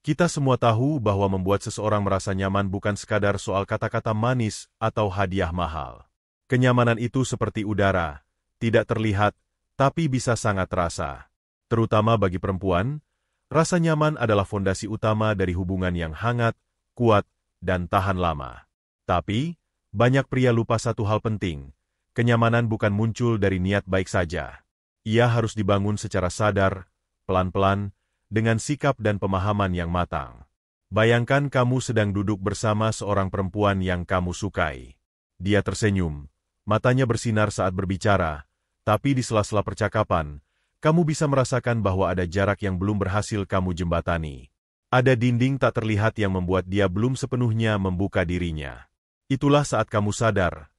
Kita semua tahu bahwa membuat seseorang merasa nyaman bukan sekadar soal kata-kata manis atau hadiah mahal. Kenyamanan itu seperti udara, tidak terlihat, tapi bisa sangat terasa. Terutama bagi perempuan, rasa nyaman adalah fondasi utama dari hubungan yang hangat, kuat, dan tahan lama. Tapi, banyak pria lupa satu hal penting. Kenyamanan bukan muncul dari niat baik saja. Ia harus dibangun secara sadar, pelan-pelan, dengan sikap dan pemahaman yang matang. Bayangkan kamu sedang duduk bersama seorang perempuan yang kamu sukai. Dia tersenyum, matanya bersinar saat berbicara, tapi di sela-sela percakapan, kamu bisa merasakan bahwa ada jarak yang belum berhasil kamu jembatani. Ada dinding tak terlihat yang membuat dia belum sepenuhnya membuka dirinya. Itulah saat kamu sadar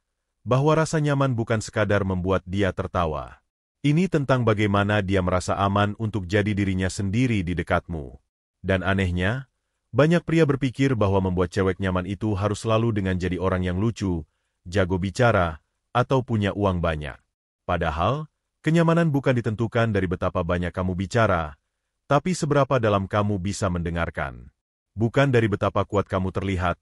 bahwa rasa nyaman bukan sekadar membuat dia tertawa. Ini tentang bagaimana dia merasa aman untuk jadi dirinya sendiri di dekatmu. Dan anehnya, banyak pria berpikir bahwa membuat cewek nyaman itu harus selalu dengan jadi orang yang lucu, jago bicara, atau punya uang banyak. Padahal, kenyamanan bukan ditentukan dari betapa banyak kamu bicara, tapi seberapa dalam kamu bisa mendengarkan. Bukan dari betapa kuat kamu terlihat,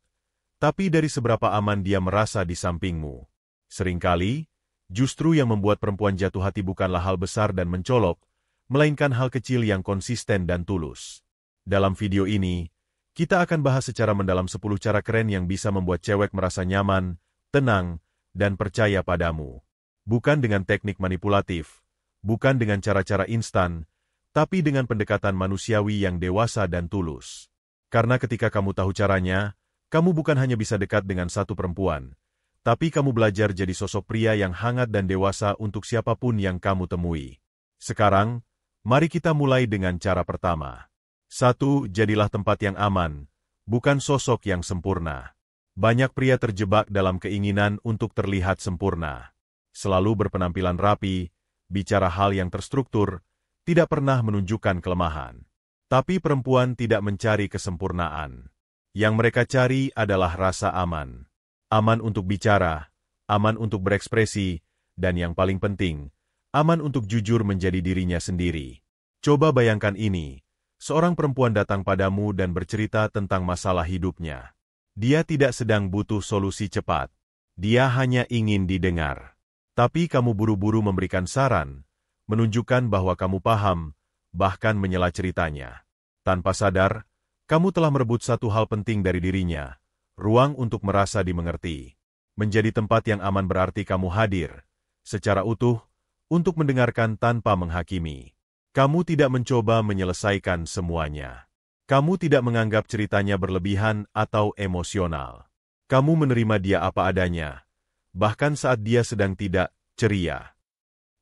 tapi dari seberapa aman dia merasa di sampingmu. Seringkali, justru yang membuat perempuan jatuh hati bukanlah hal besar dan mencolok, melainkan hal kecil yang konsisten dan tulus. Dalam video ini, kita akan bahas secara mendalam 10 cara keren yang bisa membuat cewek merasa nyaman, tenang, dan percaya padamu. Bukan dengan teknik manipulatif, bukan dengan cara-cara instan, tapi dengan pendekatan manusiawi yang dewasa dan tulus. Karena ketika kamu tahu caranya, kamu bukan hanya bisa dekat dengan satu perempuan, tapi kamu belajar jadi sosok pria yang hangat dan dewasa untuk siapapun yang kamu temui. Sekarang, mari kita mulai dengan cara pertama. 1. Jadilah tempat yang aman, bukan sosok yang sempurna. Banyak pria terjebak dalam keinginan untuk terlihat sempurna. Selalu berpenampilan rapi, bicara hal yang terstruktur, tidak pernah menunjukkan kelemahan. Tapi perempuan tidak mencari kesempurnaan. Yang mereka cari adalah rasa aman. Aman untuk bicara, aman untuk berekspresi, dan yang paling penting, aman untuk jujur menjadi dirinya sendiri. Coba bayangkan ini, seorang perempuan datang padamu dan bercerita tentang masalah hidupnya. Dia tidak sedang butuh solusi cepat. Dia hanya ingin didengar. Tapi kamu buru-buru memberikan saran, menunjukkan bahwa kamu paham, bahkan menyela ceritanya. Tanpa sadar, kamu telah merebut satu hal penting dari dirinya. Ruang untuk merasa dimengerti. Menjadi tempat yang aman berarti kamu hadir, secara utuh, untuk mendengarkan tanpa menghakimi. Kamu tidak mencoba menyelesaikan semuanya. Kamu tidak menganggap ceritanya berlebihan atau emosional. Kamu menerima dia apa adanya, bahkan saat dia sedang tidak ceria.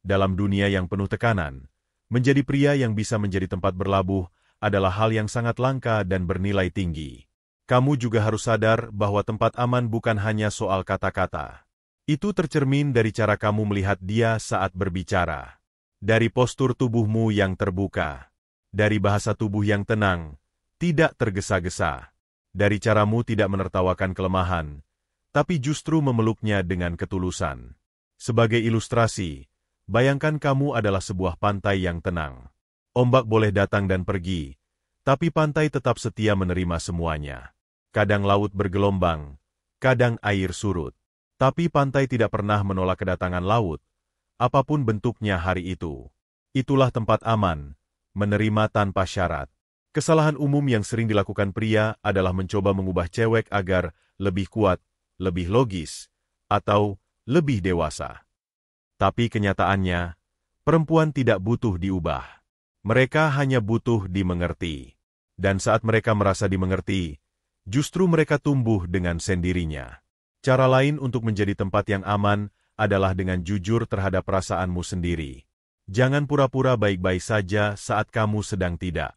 Dalam dunia yang penuh tekanan, menjadi pria yang bisa menjadi tempat berlabuh adalah hal yang sangat langka dan bernilai tinggi. Kamu juga harus sadar bahwa tempat aman bukan hanya soal kata-kata. Itu tercermin dari cara kamu melihat dia saat berbicara. Dari postur tubuhmu yang terbuka. Dari bahasa tubuh yang tenang, tidak tergesa-gesa. Dari caramu tidak menertawakan kelemahan, tapi justru memeluknya dengan ketulusan. Sebagai ilustrasi, bayangkan kamu adalah sebuah pantai yang tenang. Ombak boleh datang dan pergi, tapi pantai tetap setia menerima semuanya. Kadang laut bergelombang, kadang air surut. Tapi pantai tidak pernah menolak kedatangan laut, apapun bentuknya hari itu. Itulah tempat aman, menerima tanpa syarat. Kesalahan umum yang sering dilakukan pria adalah mencoba mengubah cewek agar lebih kuat, lebih logis, atau lebih dewasa. Tapi kenyataannya, perempuan tidak butuh diubah. Mereka hanya butuh dimengerti. Dan saat mereka merasa dimengerti, justru mereka tumbuh dengan sendirinya. Cara lain untuk menjadi tempat yang aman adalah dengan jujur terhadap perasaanmu sendiri. Jangan pura-pura baik-baik saja saat kamu sedang tidak.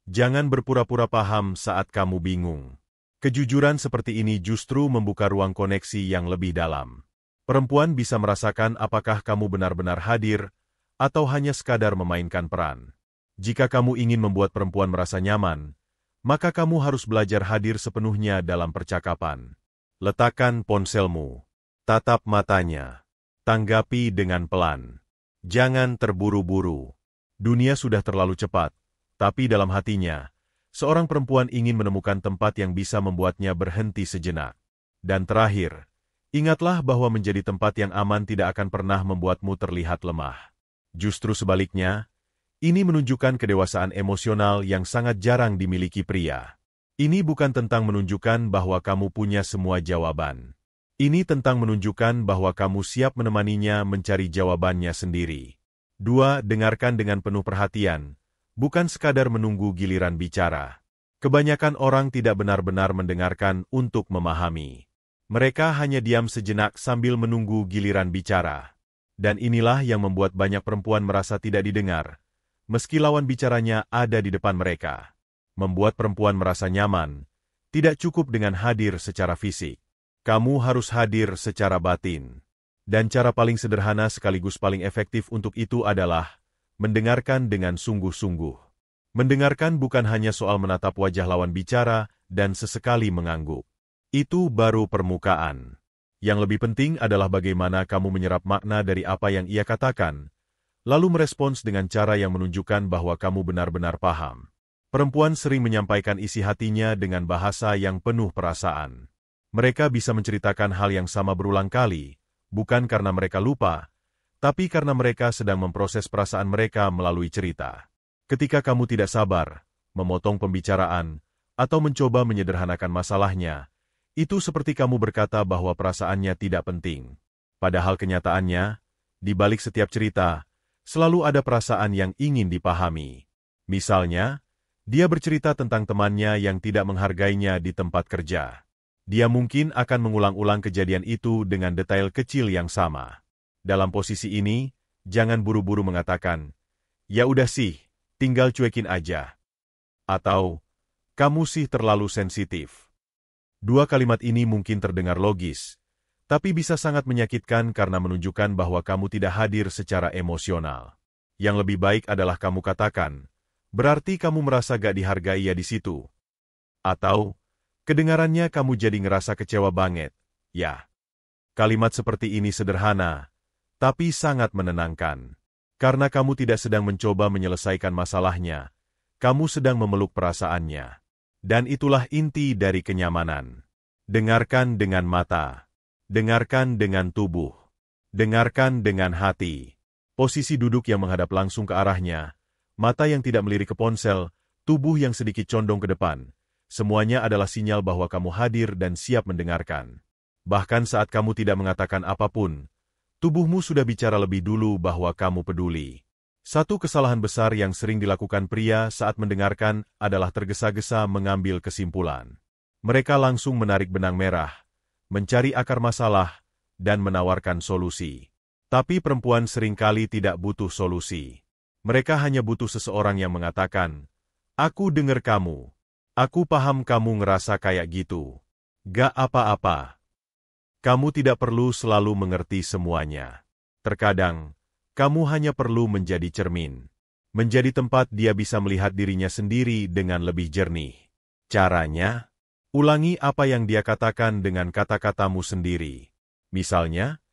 Jangan berpura-pura paham saat kamu bingung. Kejujuran seperti ini justru membuka ruang koneksi yang lebih dalam. Perempuan bisa merasakan apakah kamu benar-benar hadir, atau hanya sekadar memainkan peran. Jika kamu ingin membuat perempuan merasa nyaman, maka kamu harus belajar hadir sepenuhnya dalam percakapan. Letakkan ponselmu. Tatap matanya. Tanggapi dengan pelan. Jangan terburu-buru. Dunia sudah terlalu cepat, tapi dalam hatinya, Seorang perempuan ingin menemukan tempat yang bisa membuatnya berhenti sejenak. Dan terakhir, ingatlah bahwa menjadi tempat yang aman tidak akan pernah membuatmu terlihat lemah. Justru sebaliknya, ini menunjukkan kedewasaan emosional yang sangat jarang dimiliki pria. Ini bukan tentang menunjukkan bahwa kamu punya semua jawaban. Ini tentang menunjukkan bahwa kamu siap menemaninya mencari jawabannya sendiri. 2. Dengarkan dengan penuh perhatian, bukan sekadar menunggu giliran bicara. Kebanyakan orang tidak benar-benar mendengarkan untuk memahami. Mereka hanya diam sejenak sambil menunggu giliran bicara. Dan inilah yang membuat banyak perempuan merasa tidak didengar, meski lawan bicaranya ada di depan mereka. Membuat perempuan merasa nyaman, tidak cukup dengan hadir secara fisik. Kamu harus hadir secara batin. Dan cara paling sederhana sekaligus paling efektif untuk itu adalah mendengarkan dengan sungguh-sungguh. Mendengarkan bukan hanya soal menatap wajah lawan bicara dan sesekali mengangguk. Itu baru permukaan. Yang lebih penting adalah bagaimana kamu menyerap makna dari apa yang ia katakan, lalu merespons dengan cara yang menunjukkan bahwa kamu benar-benar paham. Perempuan sering menyampaikan isi hatinya dengan bahasa yang penuh perasaan. Mereka bisa menceritakan hal yang sama berulang kali, bukan karena mereka lupa, tapi karena mereka sedang memproses perasaan mereka melalui cerita. Ketika kamu tidak sabar, memotong pembicaraan, atau mencoba menyederhanakan masalahnya, itu seperti kamu berkata bahwa perasaannya tidak penting. Padahal kenyataannya, di balik setiap cerita, selalu ada perasaan yang ingin dipahami. Misalnya, dia bercerita tentang temannya yang tidak menghargainya di tempat kerja. Dia mungkin akan mengulang-ulang kejadian itu dengan detail kecil yang sama. Dalam posisi ini, jangan buru-buru mengatakan, "Ya udah sih, tinggal cuekin aja." Atau, "Kamu sih terlalu sensitif." Dua kalimat ini mungkin terdengar logis, tapi bisa sangat menyakitkan karena menunjukkan bahwa kamu tidak hadir secara emosional. Yang lebih baik adalah kamu katakan, "Berarti kamu merasa gak dihargai ya di situ." Atau, "Kedengarannya kamu jadi ngerasa kecewa banget, ya." Kalimat seperti ini sederhana, tapi sangat menenangkan. Karena kamu tidak sedang mencoba menyelesaikan masalahnya, kamu sedang memeluk perasaannya. Dan itulah inti dari kenyamanan. Dengarkan dengan mata. Dengarkan dengan tubuh. Dengarkan dengan hati. Posisi duduk yang menghadap langsung ke arahnya, mata yang tidak melirik ke ponsel, tubuh yang sedikit condong ke depan. Semuanya adalah sinyal bahwa kamu hadir dan siap mendengarkan. Bahkan saat kamu tidak mengatakan apapun, tubuhmu sudah bicara lebih dulu bahwa kamu peduli. Satu kesalahan besar yang sering dilakukan pria saat mendengarkan adalah tergesa-gesa mengambil kesimpulan. Mereka langsung menarik benang merah, mencari akar masalah, dan menawarkan solusi. Tapi perempuan seringkali tidak butuh solusi. Mereka hanya butuh seseorang yang mengatakan, "Aku dengar kamu. Aku paham kamu ngerasa kayak gitu. Gak apa-apa." Kamu tidak perlu selalu mengerti semuanya. Terkadang, kamu hanya perlu menjadi cermin. Menjadi tempat dia bisa melihat dirinya sendiri dengan lebih jernih. Caranya, ulangi apa yang dia katakan dengan kata-katamu sendiri. Misalnya,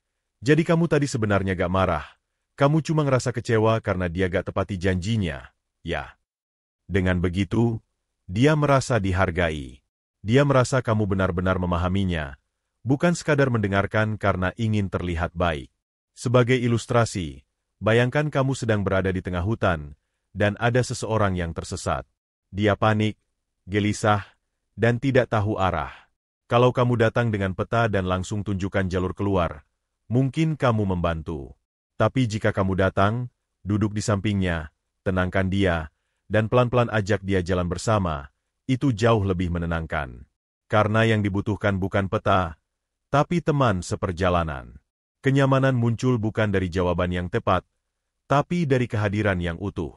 "Jadi kamu tadi sebenarnya gak marah. Kamu cuma ngerasa kecewa karena dia gak tepati janjinya, ya?" Dengan begitu, dia merasa dihargai. Dia merasa kamu benar-benar memahaminya, bukan sekadar mendengarkan karena ingin terlihat baik. Sebagai ilustrasi, bayangkan kamu sedang berada di tengah hutan, dan ada seseorang yang tersesat. Dia panik, gelisah, dan tidak tahu arah. Kalau kamu datang dengan peta dan langsung tunjukkan jalur keluar, mungkin kamu membantu. Tapi jika kamu datang, duduk di sampingnya, tenangkan dia, dan pelan-pelan ajak dia jalan bersama, itu jauh lebih menenangkan. Karena yang dibutuhkan bukan peta, tapi teman seperjalanan. Kenyamanan muncul bukan dari jawaban yang tepat, tapi dari kehadiran yang utuh.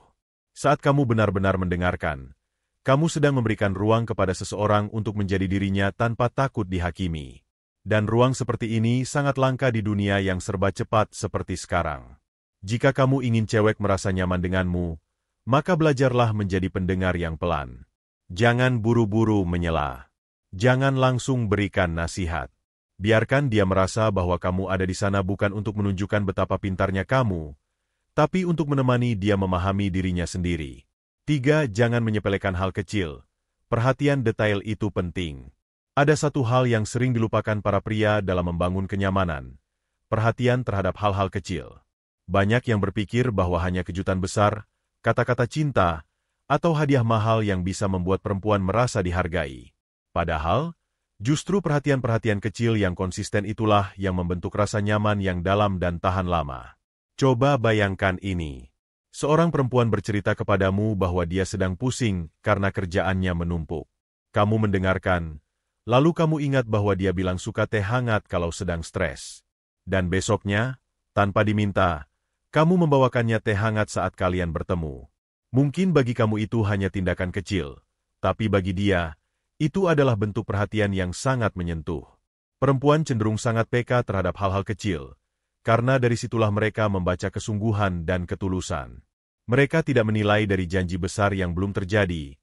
Saat kamu benar-benar mendengarkan, kamu sedang memberikan ruang kepada seseorang untuk menjadi dirinya tanpa takut dihakimi. Dan ruang seperti ini sangat langka di dunia yang serba cepat seperti sekarang. Jika kamu ingin cewek merasa nyaman denganmu, maka belajarlah menjadi pendengar yang pelan. Jangan buru-buru menyela. Jangan langsung berikan nasihat. Biarkan dia merasa bahwa kamu ada di sana bukan untuk menunjukkan betapa pintarnya kamu, tapi untuk menemani dia memahami dirinya sendiri. 3. Jangan menyepelekan hal kecil, Perhatian detail itu penting. Ada satu hal yang sering dilupakan para pria dalam membangun kenyamanan. Perhatian terhadap hal-hal kecil. Banyak yang berpikir bahwa hanya kejutan besar, kata-kata cinta, atau hadiah mahal yang bisa membuat perempuan merasa dihargai. Padahal, justru perhatian-perhatian kecil yang konsisten itulah yang membentuk rasa nyaman yang dalam dan tahan lama. Coba bayangkan ini. Seorang perempuan bercerita kepadamu bahwa dia sedang pusing karena kerjaannya menumpuk. Kamu mendengarkan, lalu kamu ingat bahwa dia bilang suka teh hangat kalau sedang stres. Dan besoknya, tanpa diminta, kamu membawakannya teh hangat saat kalian bertemu. Mungkin bagi kamu itu hanya tindakan kecil, tapi bagi dia, itu adalah bentuk perhatian yang sangat menyentuh. Perempuan cenderung sangat peka terhadap hal-hal kecil, karena dari situlah mereka membaca kesungguhan dan ketulusan. Mereka tidak menilai dari janji besar yang belum terjadi,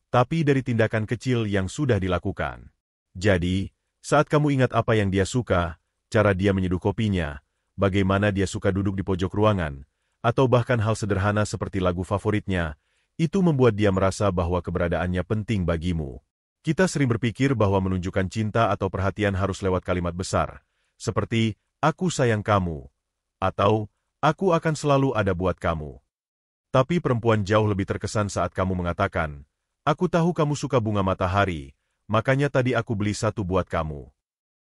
tapi dari tindakan kecil yang sudah dilakukan. Jadi, saat kamu ingat apa yang dia suka, cara dia menyeduh kopinya, bagaimana dia suka duduk di pojok ruangan, atau bahkan hal sederhana seperti lagu favoritnya, itu membuat dia merasa bahwa keberadaannya penting bagimu. Kita sering berpikir bahwa menunjukkan cinta atau perhatian harus lewat kalimat besar, seperti, "Aku sayang kamu," atau "Aku akan selalu ada buat kamu." Tapi perempuan jauh lebih terkesan saat kamu mengatakan, "Aku tahu kamu suka bunga matahari, makanya tadi aku beli satu buat kamu."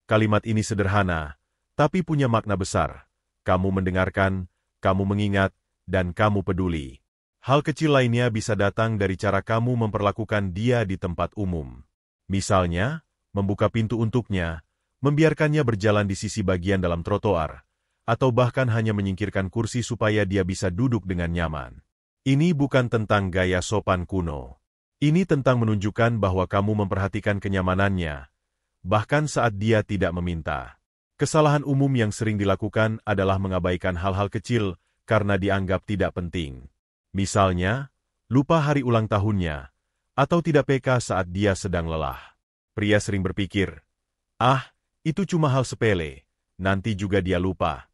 Kalimat ini sederhana, tapi punya makna besar. Kamu mendengarkan, kamu mengingat, dan kamu peduli. Hal kecil lainnya bisa datang dari cara kamu memperlakukan dia di tempat umum. Misalnya, membuka pintu untuknya, membiarkannya berjalan di sisi bagian dalam trotoar, atau bahkan hanya menyingkirkan kursi supaya dia bisa duduk dengan nyaman. Ini bukan tentang gaya sopan kuno. Ini tentang menunjukkan bahwa kamu memperhatikan kenyamanannya, bahkan saat dia tidak meminta. Kesalahan umum yang sering dilakukan adalah mengabaikan hal-hal kecil karena dianggap tidak penting. Misalnya, lupa hari ulang tahunnya, atau tidak peka saat dia sedang lelah. Pria sering berpikir, "Ah, itu cuma hal sepele, nanti juga dia lupa."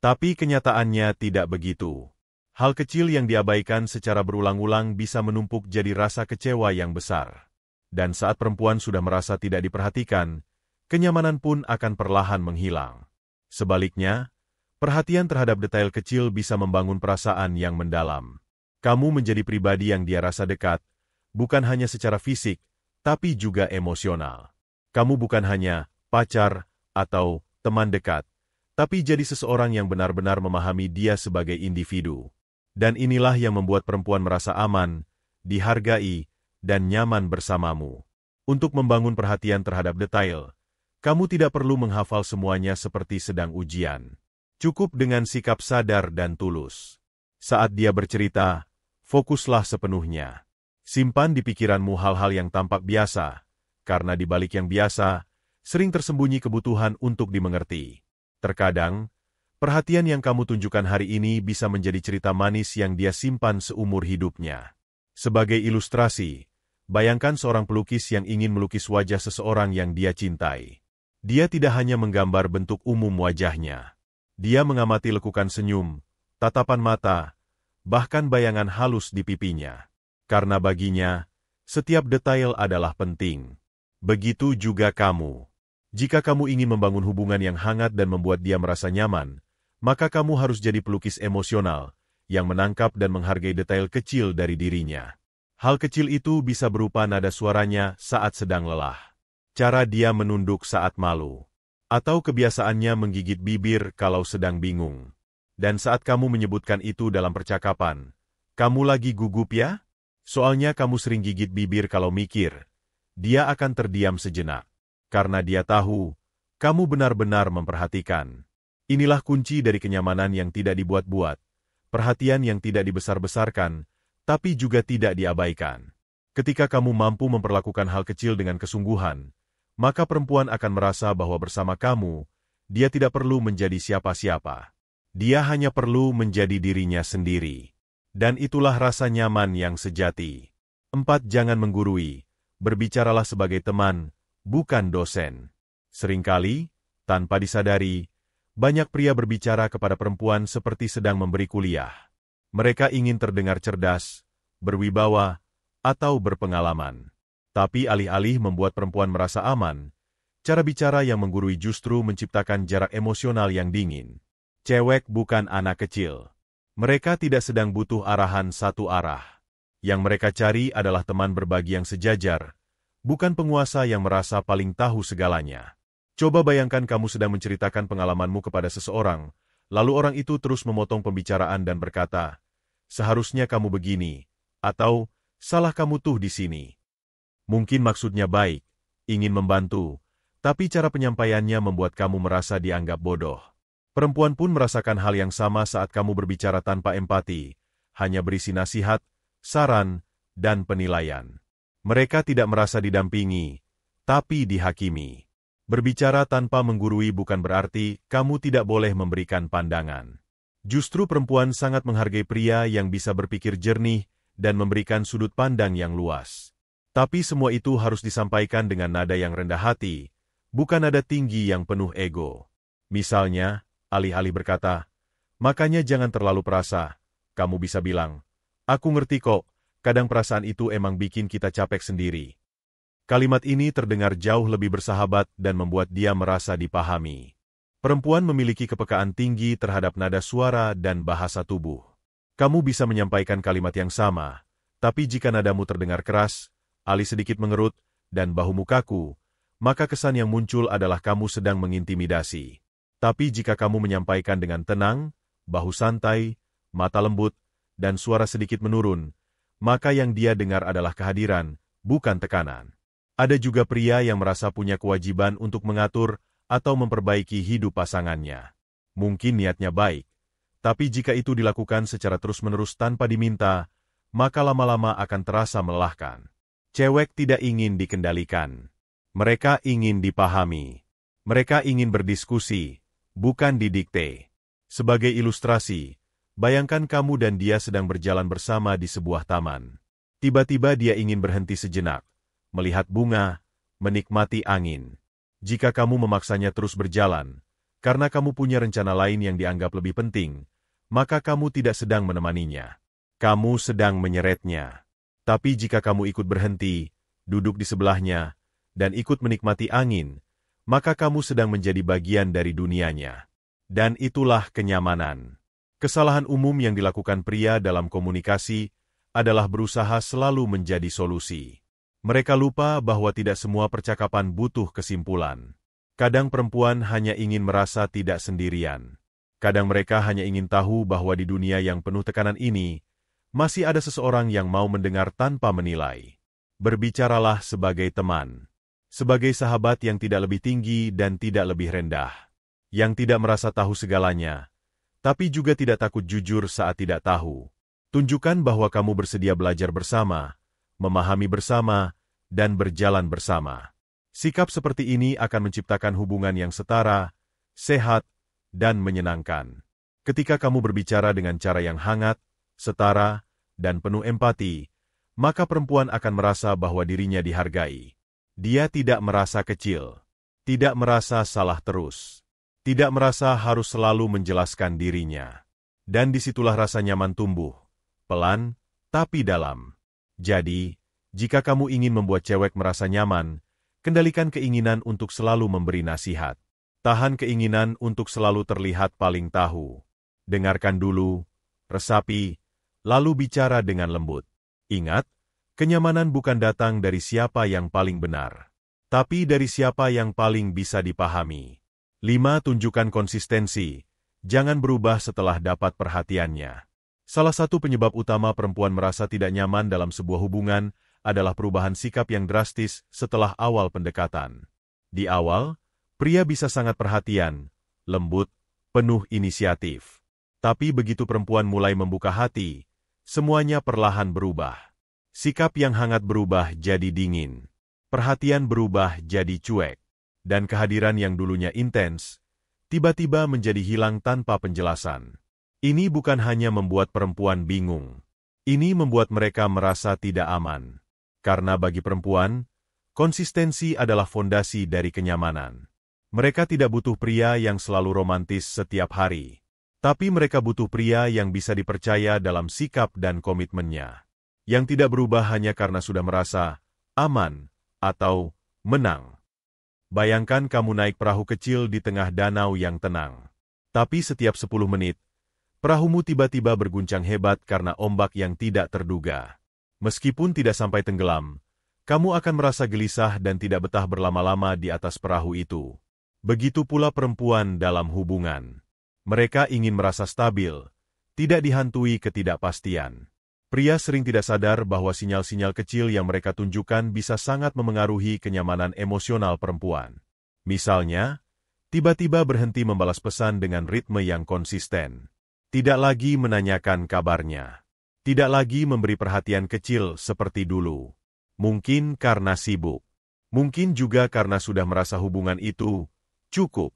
Tapi kenyataannya tidak begitu. Hal kecil yang diabaikan secara berulang-ulang bisa menumpuk jadi rasa kecewa yang besar. Dan saat perempuan sudah merasa tidak diperhatikan, kenyamanan pun akan perlahan menghilang. Sebaliknya, perhatian terhadap detail kecil bisa membangun perasaan yang mendalam. Kamu menjadi pribadi yang dia rasa dekat, bukan hanya secara fisik, tapi juga emosional. Kamu bukan hanya pacar atau teman dekat, tapi jadi seseorang yang benar-benar memahami dia sebagai individu. Dan inilah yang membuat perempuan merasa aman, dihargai, dan nyaman bersamamu. Untuk membangun perhatian terhadap detail, kamu tidak perlu menghafal semuanya seperti sedang ujian. Cukup dengan sikap sadar dan tulus. Saat dia bercerita, fokuslah sepenuhnya. Simpan di pikiranmu hal-hal yang tampak biasa, karena di balik yang biasa, sering tersembunyi kebutuhan untuk dimengerti. Terkadang, perhatian yang kamu tunjukkan hari ini bisa menjadi cerita manis yang dia simpan seumur hidupnya. Sebagai ilustrasi, bayangkan seorang pelukis yang ingin melukis wajah seseorang yang dia cintai. Dia tidak hanya menggambar bentuk umum wajahnya. Dia mengamati lekukan senyum, tatapan mata, bahkan bayangan halus di pipinya. Karena baginya, setiap detail adalah penting. Begitu juga kamu. Jika kamu ingin membangun hubungan yang hangat dan membuat dia merasa nyaman, maka kamu harus jadi pelukis emosional, yang menangkap dan menghargai detail kecil dari dirinya. Hal kecil itu bisa berupa nada suaranya saat sedang lelah, cara dia menunduk saat malu, atau kebiasaannya menggigit bibir kalau sedang bingung. Dan saat kamu menyebutkan itu dalam percakapan, "Kamu lagi gugup ya?" Soalnya kamu sering gigit bibir kalau mikir, dia akan terdiam sejenak. Karena dia tahu, kamu benar-benar memperhatikan. Inilah kunci dari kenyamanan yang tidak dibuat-buat, perhatian yang tidak dibesar-besarkan, tapi juga tidak diabaikan. Ketika kamu mampu memperlakukan hal kecil dengan kesungguhan, maka perempuan akan merasa bahwa bersama kamu, dia tidak perlu menjadi siapa-siapa. Dia hanya perlu menjadi dirinya sendiri. Dan itulah rasa nyaman yang sejati. 4. Jangan menggurui, berbicaralah sebagai teman, bukan dosen. Seringkali, tanpa disadari, banyak pria berbicara kepada perempuan seperti sedang memberi kuliah. Mereka ingin terdengar cerdas, berwibawa, atau berpengalaman. Tapi alih-alih membuat perempuan merasa aman, cara bicara yang menggurui justru menciptakan jarak emosional yang dingin. Cewek bukan anak kecil. Mereka tidak sedang butuh arahan satu arah. Yang mereka cari adalah teman berbagi yang sejajar, bukan penguasa yang merasa paling tahu segalanya. Coba bayangkan kamu sedang menceritakan pengalamanmu kepada seseorang, lalu orang itu terus memotong pembicaraan dan berkata, "Seharusnya kamu begini," atau "Salah kamu tuh di sini." Mungkin maksudnya baik, ingin membantu, tapi cara penyampaiannya membuat kamu merasa dianggap bodoh. Perempuan pun merasakan hal yang sama saat kamu berbicara tanpa empati, hanya berisi nasihat, saran, dan penilaian. Mereka tidak merasa didampingi, tapi dihakimi. Berbicara tanpa menggurui bukan berarti kamu tidak boleh memberikan pandangan. Justru perempuan sangat menghargai pria yang bisa berpikir jernih dan memberikan sudut pandang yang luas. Tapi semua itu harus disampaikan dengan nada yang rendah hati, bukan nada tinggi yang penuh ego. Misalnya, alih-alih berkata, "Makanya jangan terlalu perasa," kamu bisa bilang, "Aku ngerti kok, kadang perasaan itu emang bikin kita capek sendiri." Kalimat ini terdengar jauh lebih bersahabat dan membuat dia merasa dipahami. Perempuan memiliki kepekaan tinggi terhadap nada suara dan bahasa tubuh. Kamu bisa menyampaikan kalimat yang sama, tapi jika nadamu terdengar keras, alis sedikit mengerut, dan bahumu kaku, maka kesan yang muncul adalah kamu sedang mengintimidasi. Tapi jika kamu menyampaikan dengan tenang, bahu santai, mata lembut, dan suara sedikit menurun, maka yang dia dengar adalah kehadiran, bukan tekanan. Ada juga pria yang merasa punya kewajiban untuk mengatur atau memperbaiki hidup pasangannya. Mungkin niatnya baik, tapi jika itu dilakukan secara terus-menerus tanpa diminta, maka lama-lama akan terasa melelahkan. Cewek tidak ingin dikendalikan. Mereka ingin dipahami. Mereka ingin berdiskusi, bukan didikte. Sebagai ilustrasi, bayangkan kamu dan dia sedang berjalan bersama di sebuah taman. Tiba-tiba dia ingin berhenti sejenak, melihat bunga, menikmati angin. Jika kamu memaksanya terus berjalan, karena kamu punya rencana lain yang dianggap lebih penting, maka kamu tidak sedang menemaninya. Kamu sedang menyeretnya. Tapi jika kamu ikut berhenti, duduk di sebelahnya, dan ikut menikmati angin, maka kamu sedang menjadi bagian dari dunianya. Dan itulah kenyamanan. Kesalahan umum yang dilakukan pria dalam komunikasi adalah berusaha selalu menjadi solusi. Mereka lupa bahwa tidak semua percakapan butuh kesimpulan. Kadang perempuan hanya ingin merasa tidak sendirian. Kadang mereka hanya ingin tahu bahwa di dunia yang penuh tekanan ini, masih ada seseorang yang mau mendengar tanpa menilai. Berbicaralah sebagai teman. Sebagai sahabat yang tidak lebih tinggi dan tidak lebih rendah. Yang tidak merasa tahu segalanya, tapi juga tidak takut jujur saat tidak tahu. Tunjukkan bahwa kamu bersedia belajar bersama, memahami bersama, dan berjalan bersama. Sikap seperti ini akan menciptakan hubungan yang setara, sehat, dan menyenangkan. Ketika kamu berbicara dengan cara yang hangat, setara, dan penuh empati, maka perempuan akan merasa bahwa dirinya dihargai. Dia tidak merasa kecil, tidak merasa salah terus, tidak merasa harus selalu menjelaskan dirinya. Dan disitulah rasa nyaman tumbuh, pelan, tapi dalam. Jadi, jika kamu ingin membuat cewek merasa nyaman, kendalikan keinginan untuk selalu memberi nasihat. Tahan keinginan untuk selalu terlihat paling tahu. Dengarkan dulu, resapi, lalu bicara dengan lembut. Ingat, kenyamanan bukan datang dari siapa yang paling benar, tapi dari siapa yang paling bisa dipahami. 5. Tunjukkan konsistensi. Jangan berubah setelah dapat perhatiannya. Salah satu penyebab utama perempuan merasa tidak nyaman dalam sebuah hubungan adalah perubahan sikap yang drastis setelah awal pendekatan. Di awal, pria bisa sangat perhatian, lembut, penuh inisiatif. Tapi begitu perempuan mulai membuka hati, semuanya perlahan berubah. Sikap yang hangat berubah jadi dingin. Perhatian berubah jadi cuek. Dan kehadiran yang dulunya intens, tiba-tiba menjadi hilang tanpa penjelasan. Ini bukan hanya membuat perempuan bingung. Ini membuat mereka merasa tidak aman. Karena bagi perempuan, konsistensi adalah fondasi dari kenyamanan. Mereka tidak butuh pria yang selalu romantis setiap hari. Tapi mereka butuh pria yang bisa dipercaya dalam sikap dan komitmennya. Yang tidak berubah hanya karena sudah merasa aman atau menang. Bayangkan kamu naik perahu kecil di tengah danau yang tenang. Tapi setiap 10 menit, perahumu tiba-tiba berguncang hebat karena ombak yang tidak terduga. Meskipun tidak sampai tenggelam, kamu akan merasa gelisah dan tidak betah berlama-lama di atas perahu itu. Begitu pula perempuan dalam hubungan. Mereka ingin merasa stabil, tidak dihantui ketidakpastian. Pria sering tidak sadar bahwa sinyal-sinyal kecil yang mereka tunjukkan bisa sangat memengaruhi kenyamanan emosional perempuan. Misalnya, tiba-tiba berhenti membalas pesan dengan ritme yang konsisten. Tidak lagi menanyakan kabarnya. Tidak lagi memberi perhatian kecil seperti dulu. Mungkin karena sibuk. Mungkin juga karena sudah merasa hubungan itu cukup.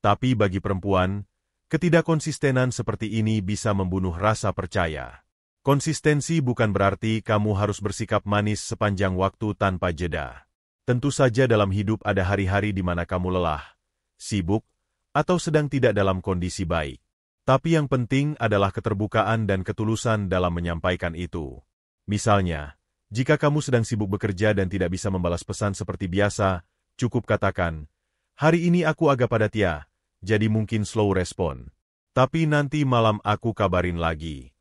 Tapi bagi perempuan, ketidakkonsistenan seperti ini bisa membunuh rasa percaya. Konsistensi bukan berarti kamu harus bersikap manis sepanjang waktu tanpa jeda. Tentu saja dalam hidup ada hari-hari di mana kamu lelah, sibuk, atau sedang tidak dalam kondisi baik. Tapi yang penting adalah keterbukaan dan ketulusan dalam menyampaikan itu. Misalnya, jika kamu sedang sibuk bekerja dan tidak bisa membalas pesan seperti biasa, cukup katakan, "Hari ini aku agak padat ya, jadi mungkin slow respon. Tapi nanti malam aku kabarin lagi."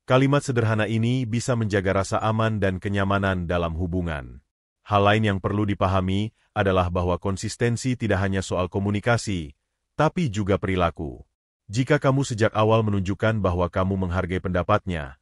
Kalimat sederhana ini bisa menjaga rasa aman dan kenyamanan dalam hubungan. Hal lain yang perlu dipahami adalah bahwa konsistensi tidak hanya soal komunikasi, tapi juga perilaku. Jika kamu sejak awal menunjukkan bahwa kamu menghargai pendapatnya,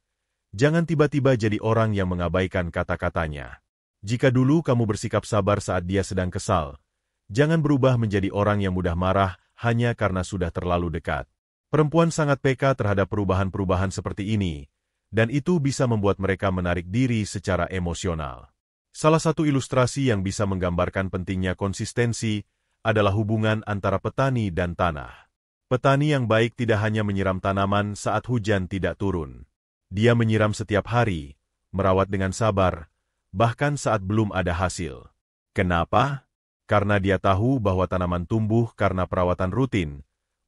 jangan tiba-tiba jadi orang yang mengabaikan kata-katanya. Jika dulu kamu bersikap sabar saat dia sedang kesal, jangan berubah menjadi orang yang mudah marah hanya karena sudah terlalu dekat. Perempuan sangat peka terhadap perubahan-perubahan seperti ini, dan itu bisa membuat mereka menarik diri secara emosional. Salah satu ilustrasi yang bisa menggambarkan pentingnya konsistensi adalah hubungan antara petani dan tanah. Petani yang baik tidak hanya menyiram tanaman saat hujan tidak turun. Dia menyiram setiap hari, merawat dengan sabar, bahkan saat belum ada hasil. Kenapa? Karena dia tahu bahwa tanaman tumbuh karena perawatan rutin,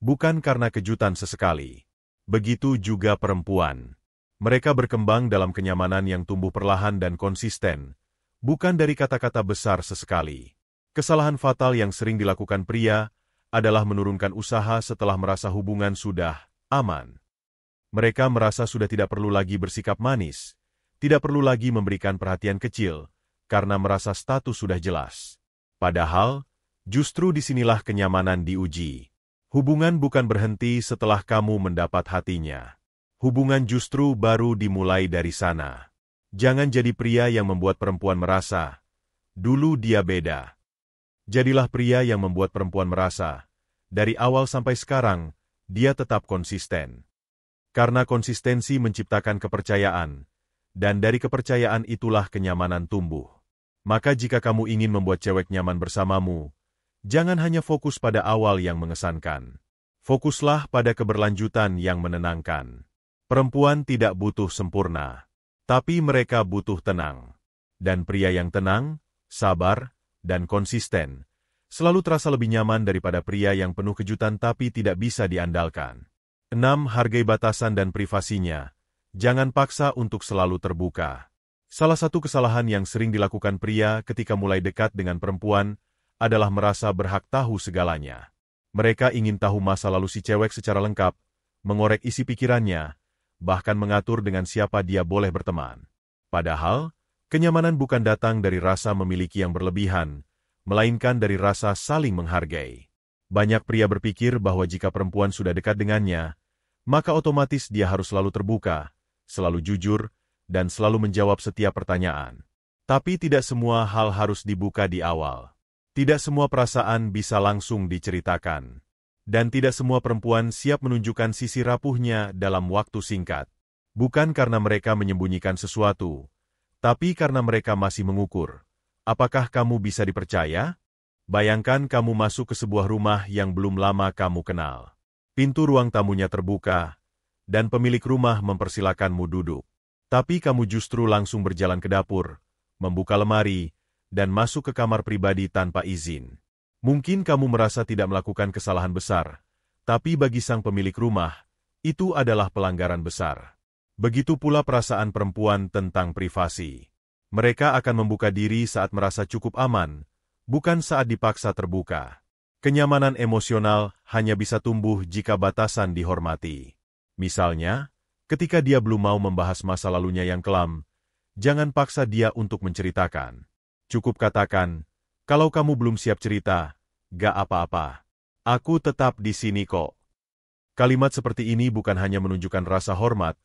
bukan karena kejutan sesekali. Begitu juga perempuan. Mereka berkembang dalam kenyamanan yang tumbuh perlahan dan konsisten, bukan dari kata-kata besar sesekali. Kesalahan fatal yang sering dilakukan pria adalah menurunkan usaha setelah merasa hubungan sudah aman. Mereka merasa sudah tidak perlu lagi bersikap manis, tidak perlu lagi memberikan perhatian kecil, karena merasa status sudah jelas. Padahal, justru disinilah kenyamanan diuji. Hubungan bukan berhenti setelah kamu mendapat hatinya. Hubungan justru baru dimulai dari sana. Jangan jadi pria yang membuat perempuan merasa, dulu dia beda. Jadilah pria yang membuat perempuan merasa, dari awal sampai sekarang, dia tetap konsisten. Karena konsistensi menciptakan kepercayaan, dan dari kepercayaan itulah kenyamanan tumbuh. Maka jika kamu ingin membuat cewek nyaman bersamamu, jangan hanya fokus pada awal yang mengesankan. Fokuslah pada keberlanjutan yang menenangkan. Perempuan tidak butuh sempurna, tapi mereka butuh tenang. Dan pria yang tenang, sabar, dan konsisten, selalu terasa lebih nyaman daripada pria yang penuh kejutan tapi tidak bisa diandalkan. 6. Hargai batasan dan privasinya. Jangan paksa untuk selalu terbuka. Salah satu kesalahan yang sering dilakukan pria ketika mulai dekat dengan perempuan adalah merasa berhak tahu segalanya. Mereka ingin tahu masa lalu si cewek secara lengkap, mengorek isi pikirannya, bahkan mengatur dengan siapa dia boleh berteman. Padahal, kenyamanan bukan datang dari rasa memiliki yang berlebihan, melainkan dari rasa saling menghargai. Banyak pria berpikir bahwa jika perempuan sudah dekat dengannya, maka otomatis dia harus selalu terbuka, selalu jujur, dan selalu menjawab setiap pertanyaan. Tapi tidak semua hal harus dibuka di awal. Tidak semua perasaan bisa langsung diceritakan. Dan tidak semua perempuan siap menunjukkan sisi rapuhnya dalam waktu singkat. Bukan karena mereka menyembunyikan sesuatu, tapi karena mereka masih mengukur. Apakah kamu bisa dipercaya? Bayangkan kamu masuk ke sebuah rumah yang belum lama kamu kenal. Pintu ruang tamunya terbuka, dan pemilik rumah mempersilakanmu duduk. Tapi kamu justru langsung berjalan ke dapur, membuka lemari, dan masuk ke kamar pribadi tanpa izin. Mungkin kamu merasa tidak melakukan kesalahan besar, tapi bagi sang pemilik rumah, itu adalah pelanggaran besar. Begitu pula perasaan perempuan tentang privasi. Mereka akan membuka diri saat merasa cukup aman, bukan saat dipaksa terbuka. Kenyamanan emosional hanya bisa tumbuh jika batasan dihormati. Misalnya, ketika dia belum mau membahas masa lalunya yang kelam, jangan paksa dia untuk menceritakan. Cukup katakan, kalau kamu belum siap cerita, gak apa-apa. Aku tetap di sini kok. Kalimat seperti ini bukan hanya menunjukkan rasa hormat,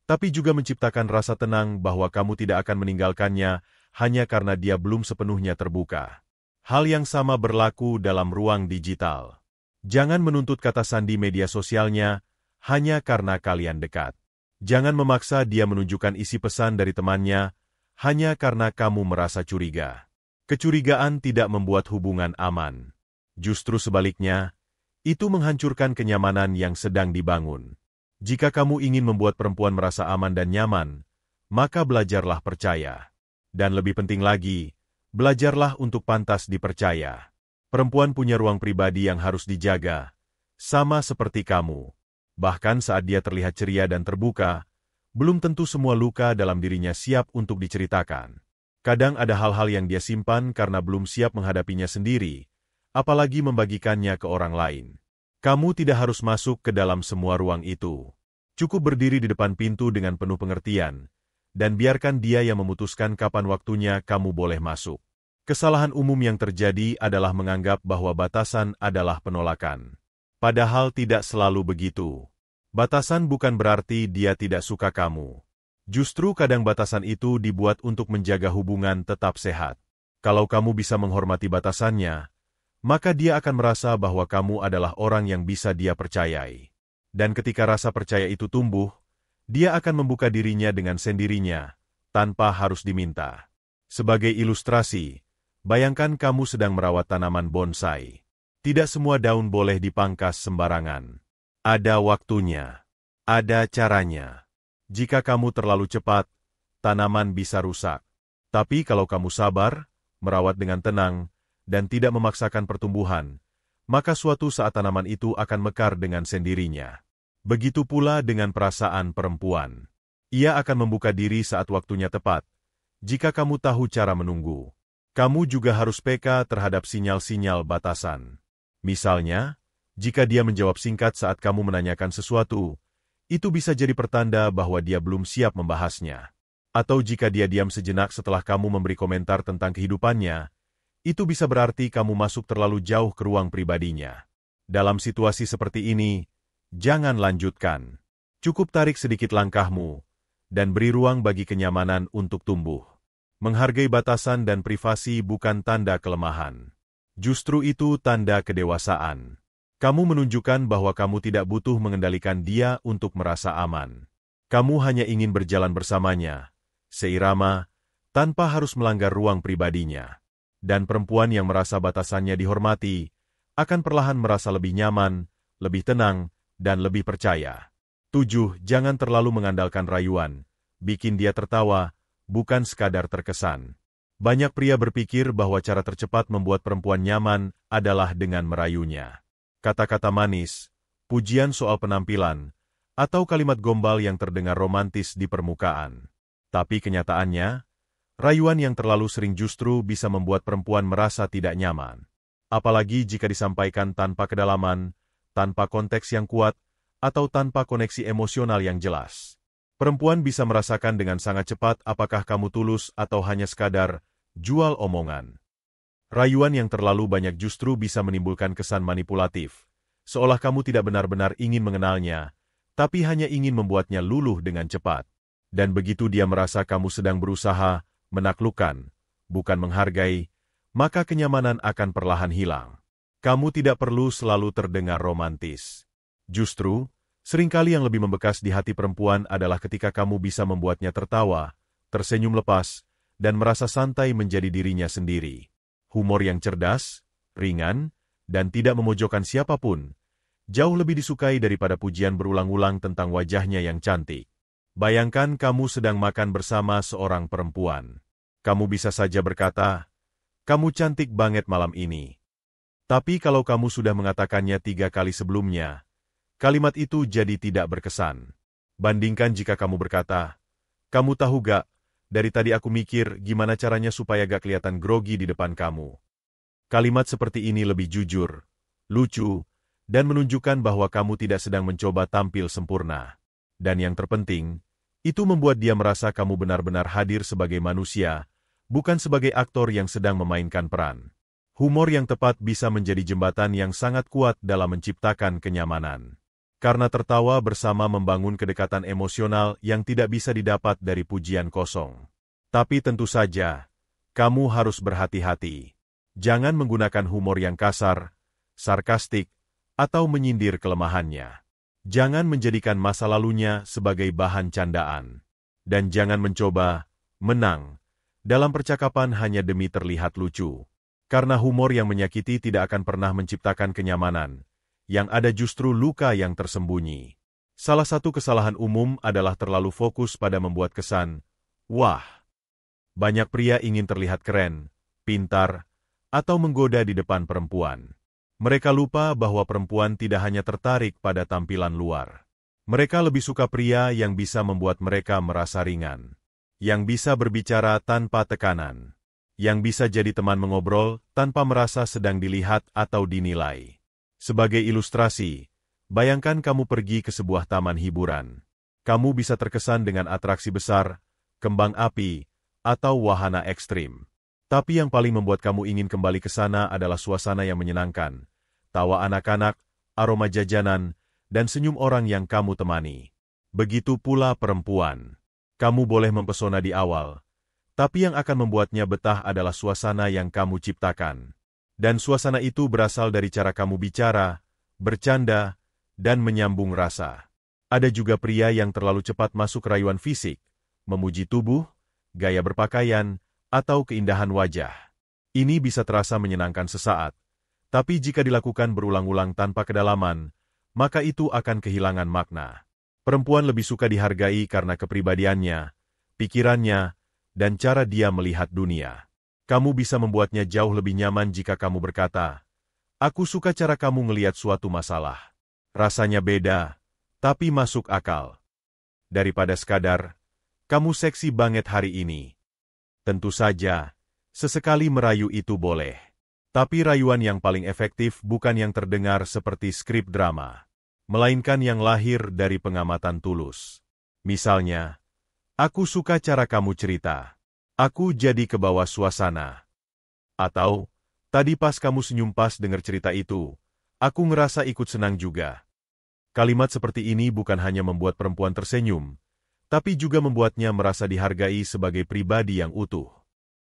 tapi juga menciptakan rasa tenang bahwa kamu tidak akan meninggalkannya hanya karena dia belum sepenuhnya terbuka. Hal yang sama berlaku dalam ruang digital. Jangan menuntut kata sandi media sosialnya hanya karena kalian dekat. Jangan memaksa dia menunjukkan isi pesan dari temannya hanya karena kamu merasa curiga. Kecurigaan tidak membuat hubungan aman. Justru sebaliknya, itu menghancurkan kenyamanan yang sedang dibangun. Jika kamu ingin membuat perempuan merasa aman dan nyaman, maka belajarlah percaya. Dan lebih penting lagi, belajarlah untuk pantas dipercaya. Perempuan punya ruang pribadi yang harus dijaga, sama seperti kamu. Bahkan saat dia terlihat ceria dan terbuka, belum tentu semua luka dalam dirinya siap untuk diceritakan. Kadang ada hal-hal yang dia simpan karena belum siap menghadapinya sendiri, apalagi membagikannya ke orang lain. Kamu tidak harus masuk ke dalam semua ruang itu. Cukup berdiri di depan pintu dengan penuh pengertian, dan biarkan dia yang memutuskan kapan waktunya kamu boleh masuk. Kesalahan umum yang terjadi adalah menganggap bahwa batasan adalah penolakan. Padahal tidak selalu begitu. Batasan bukan berarti dia tidak suka kamu. Justru kadang batasan itu dibuat untuk menjaga hubungan tetap sehat. Kalau kamu bisa menghormati batasannya, maka dia akan merasa bahwa kamu adalah orang yang bisa dia percayai. Dan ketika rasa percaya itu tumbuh, dia akan membuka dirinya dengan sendirinya, tanpa harus diminta. Sebagai ilustrasi, bayangkan kamu sedang merawat tanaman bonsai. Tidak semua daun boleh dipangkas sembarangan. Ada waktunya. Ada caranya. Jika kamu terlalu cepat, tanaman bisa rusak. Tapi kalau kamu sabar, merawat dengan tenang, dan tidak memaksakan pertumbuhan, maka suatu saat tanaman itu akan mekar dengan sendirinya. Begitu pula dengan perasaan perempuan. Ia akan membuka diri saat waktunya tepat. Jika kamu tahu cara menunggu, kamu juga harus peka terhadap sinyal-sinyal batasan. Misalnya, jika dia menjawab singkat saat kamu menanyakan sesuatu, itu bisa jadi pertanda bahwa dia belum siap membahasnya. Atau jika dia diam sejenak setelah kamu memberi komentar tentang kehidupannya, itu bisa berarti kamu masuk terlalu jauh ke ruang pribadinya. Dalam situasi seperti ini, jangan lanjutkan. Cukup tarik sedikit langkahmu, dan beri ruang bagi kenyamanan untuk tumbuh. Menghargai batasan dan privasi bukan tanda kelemahan. Justru itu tanda kedewasaan. Kamu menunjukkan bahwa kamu tidak butuh mengendalikan dia untuk merasa aman. Kamu hanya ingin berjalan bersamanya, seirama, tanpa harus melanggar ruang pribadinya. Dan perempuan yang merasa batasannya dihormati, akan perlahan merasa lebih nyaman, lebih tenang, dan lebih percaya. 7. Jangan terlalu mengandalkan rayuan. Bikin dia tertawa, bukan sekadar terkesan. Banyak pria berpikir bahwa cara tercepat membuat perempuan nyaman adalah dengan merayunya. Kata-kata manis, pujian soal penampilan, atau kalimat gombal yang terdengar romantis di permukaan. Tapi kenyataannya, rayuan yang terlalu sering justru bisa membuat perempuan merasa tidak nyaman. Apalagi jika disampaikan tanpa kedalaman, tanpa konteks yang kuat, atau tanpa koneksi emosional yang jelas. Perempuan bisa merasakan dengan sangat cepat apakah kamu tulus atau hanya sekadar jual omongan. Rayuan yang terlalu banyak justru bisa menimbulkan kesan manipulatif, seolah kamu tidak benar-benar ingin mengenalnya, tapi hanya ingin membuatnya luluh dengan cepat. Dan begitu dia merasa kamu sedang berusaha menaklukkan, bukan menghargai, maka kenyamanan akan perlahan hilang. Kamu tidak perlu selalu terdengar romantis. Justru, seringkali yang lebih membekas di hati perempuan adalah ketika kamu bisa membuatnya tertawa, tersenyum lepas, dan merasa santai menjadi dirinya sendiri. Humor yang cerdas, ringan, dan tidak memojokkan siapapun, jauh lebih disukai daripada pujian berulang-ulang tentang wajahnya yang cantik. Bayangkan kamu sedang makan bersama seorang perempuan. Kamu bisa saja berkata, "Kamu cantik banget malam ini." Tapi kalau kamu sudah mengatakannya 3 kali sebelumnya, kalimat itu jadi tidak berkesan. Bandingkan jika kamu berkata, "Kamu tahu gak, Dari tadi aku mikir gimana caranya supaya gak kelihatan grogi di depan kamu. Kalimat seperti ini lebih jujur, lucu, dan menunjukkan bahwa kamu tidak sedang mencoba tampil sempurna. Dan yang terpenting, itu membuat dia merasa kamu benar-benar hadir sebagai manusia, bukan sebagai aktor yang sedang memainkan peran. Humor yang tepat bisa menjadi jembatan yang sangat kuat dalam menciptakan kenyamanan. Karena tertawa bersama membangun kedekatan emosional yang tidak bisa didapat dari pujian kosong. Tapi tentu saja, kamu harus berhati-hati. Jangan menggunakan humor yang kasar, sarkastik, atau menyindir kelemahannya. Jangan menjadikan masa lalunya sebagai bahan candaan. Dan jangan mencoba menang dalam percakapan hanya demi terlihat lucu. Karena humor yang menyakiti tidak akan pernah menciptakan kenyamanan. Yang ada justru luka yang tersembunyi. Salah satu kesalahan umum adalah terlalu fokus pada membuat kesan, wah. Banyak pria ingin terlihat keren, pintar, atau menggoda di depan perempuan. Mereka lupa bahwa perempuan tidak hanya tertarik pada tampilan luar. Mereka lebih suka pria yang bisa membuat mereka merasa ringan. Yang bisa berbicara tanpa tekanan. Yang bisa jadi teman mengobrol tanpa merasa sedang dilihat atau dinilai. Sebagai ilustrasi, bayangkan kamu pergi ke sebuah taman hiburan. Kamu bisa terkesan dengan atraksi besar, kembang api, atau wahana ekstrim. Tapi yang paling membuat kamu ingin kembali ke sana adalah suasana yang menyenangkan, tawa anak-anak, aroma jajanan, dan senyum orang yang kamu temani. Begitu pula perempuan. Kamu boleh mempesona di awal, tapi yang akan membuatnya betah adalah suasana yang kamu ciptakan. Dan suasana itu berasal dari cara kamu bicara, bercanda, dan menyambung rasa. Ada juga pria yang terlalu cepat masuk rayuan fisik, memuji tubuh, gaya berpakaian, atau keindahan wajah. Ini bisa terasa menyenangkan sesaat, tapi jika dilakukan berulang-ulang tanpa kedalaman, maka itu akan kehilangan makna. Perempuan lebih suka dihargai karena kepribadiannya, pikirannya, dan cara dia melihat dunia. Kamu bisa membuatnya jauh lebih nyaman jika kamu berkata, "Aku suka cara kamu ngelihat suatu masalah. Rasanya beda, tapi masuk akal." Daripada sekadar, "Kamu seksi banget hari ini." Tentu saja, sesekali merayu itu boleh. Tapi rayuan yang paling efektif bukan yang terdengar seperti skrip drama, melainkan yang lahir dari pengamatan tulus. Misalnya, "Aku suka cara kamu cerita. Aku jadi kebawa suasana." Atau, "Tadi pas kamu senyum pas dengar cerita itu, aku ngerasa ikut senang juga." Kalimat seperti ini bukan hanya membuat perempuan tersenyum, tapi juga membuatnya merasa dihargai sebagai pribadi yang utuh.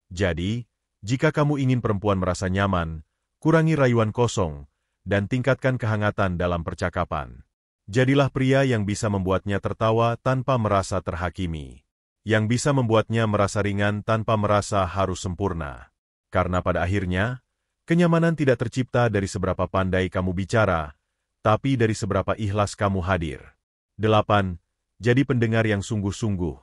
Jadi, jika kamu ingin perempuan merasa nyaman, kurangi rayuan kosong, dan tingkatkan kehangatan dalam percakapan. Jadilah pria yang bisa membuatnya tertawa tanpa merasa terhakimi. Yang bisa membuatnya merasa ringan tanpa merasa harus sempurna. Karena pada akhirnya, kenyamanan tidak tercipta dari seberapa pandai kamu bicara, tapi dari seberapa ikhlas kamu hadir. 8. Jadi pendengar yang sungguh-sungguh,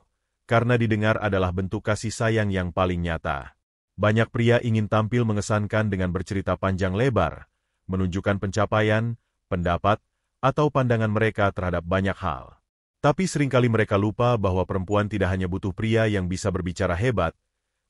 karena didengar adalah bentuk kasih sayang yang paling nyata. Banyak pria ingin tampil mengesankan dengan bercerita panjang lebar, menunjukkan pencapaian, pendapat, atau pandangan mereka terhadap banyak hal. Tapi seringkali mereka lupa bahwa perempuan tidak hanya butuh pria yang bisa berbicara hebat,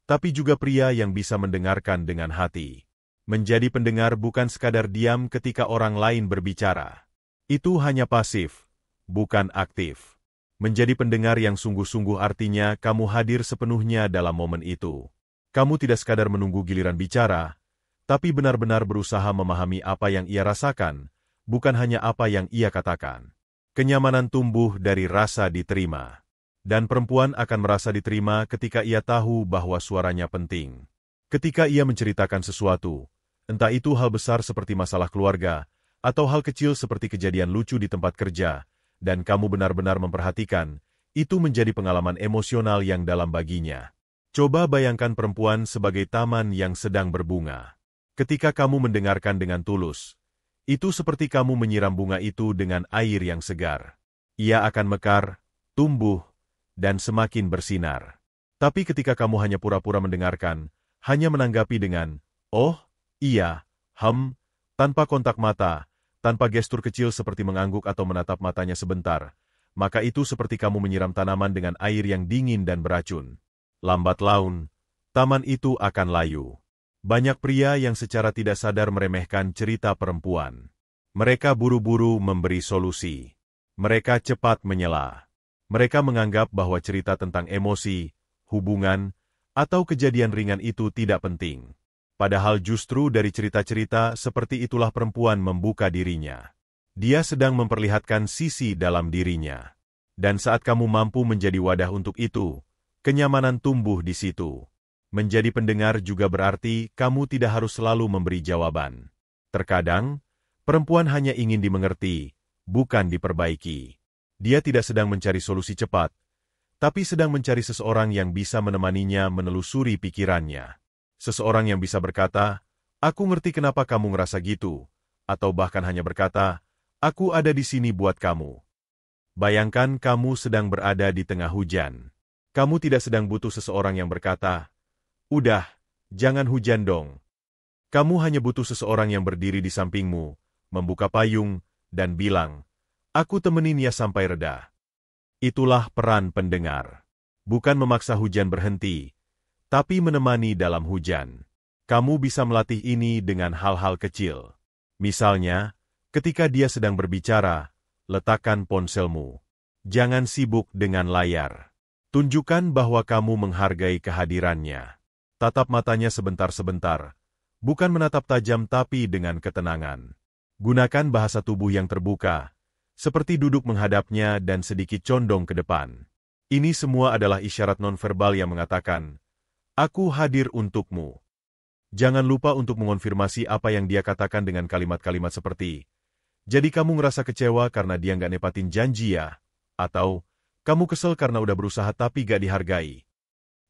tapi juga pria yang bisa mendengarkan dengan hati. Menjadi pendengar bukan sekadar diam ketika orang lain berbicara. Itu hanya pasif, bukan aktif. Menjadi pendengar yang sungguh-sungguh artinya kamu hadir sepenuhnya dalam momen itu. Kamu tidak sekadar menunggu giliran bicara, tapi benar-benar berusaha memahami apa yang ia rasakan, bukan hanya apa yang ia katakan. Kenyamanan tumbuh dari rasa diterima. Dan perempuan akan merasa diterima ketika ia tahu bahwa suaranya penting. Ketika ia menceritakan sesuatu, entah itu hal besar seperti masalah keluarga, atau hal kecil seperti kejadian lucu di tempat kerja, dan kamu benar-benar memperhatikan, itu menjadi pengalaman emosional yang dalam baginya. Coba bayangkan perempuan sebagai taman yang sedang berbunga. Ketika kamu mendengarkan dengan tulus, itu seperti kamu menyiram bunga itu dengan air yang segar. Ia akan mekar, tumbuh, dan semakin bersinar. Tapi ketika kamu hanya pura-pura mendengarkan, hanya menanggapi dengan, "Oh, iya, tanpa kontak mata, tanpa gestur kecil seperti mengangguk atau menatap matanya sebentar, maka itu seperti kamu menyiram tanaman dengan air yang dingin dan beracun. lambat laun, taman itu akan layu. Banyak pria yang secara tidak sadar meremehkan cerita perempuan. Mereka buru-buru memberi solusi. Mereka cepat menyela. Mereka menganggap bahwa cerita tentang emosi, hubungan, atau kejadian ringan itu tidak penting. Padahal justru dari cerita-cerita seperti itulah perempuan membuka dirinya. Dia sedang memperlihatkan sisi dalam dirinya. Dan saat kamu mampu menjadi wadah untuk itu, kenyamanan tumbuh di situ. Menjadi pendengar juga berarti kamu tidak harus selalu memberi jawaban. Terkadang, perempuan hanya ingin dimengerti, bukan diperbaiki. Dia tidak sedang mencari solusi cepat, tapi sedang mencari seseorang yang bisa menemaninya menelusuri pikirannya. Seseorang yang bisa berkata, "Aku ngerti kenapa kamu ngerasa gitu," atau bahkan hanya berkata, "Aku ada di sini buat kamu." Bayangkan kamu sedang berada di tengah hujan. Kamu tidak sedang butuh seseorang yang berkata, "Udah, jangan hujan dong." Kamu hanya butuh seseorang yang berdiri di sampingmu, membuka payung, dan bilang, "Aku temenin ya sampai reda." Itulah peran pendengar. Bukan memaksa hujan berhenti, tapi menemani dalam hujan. Kamu bisa melatih ini dengan hal-hal kecil. Misalnya, ketika dia sedang berbicara, letakkan ponselmu. Jangan sibuk dengan layar. Tunjukkan bahwa kamu menghargai kehadirannya. Tatap matanya sebentar-sebentar, bukan menatap tajam tapi dengan ketenangan. Gunakan bahasa tubuh yang terbuka, seperti duduk menghadapnya dan sedikit condong ke depan. Ini semua adalah isyarat nonverbal yang mengatakan, "Aku hadir untukmu." Jangan lupa untuk mengonfirmasi apa yang dia katakan dengan kalimat-kalimat seperti, "Jadi kamu ngerasa kecewa karena dia nggak nepatin janji ya?" Atau, "Kamu kesel karena udah berusaha tapi gak dihargai."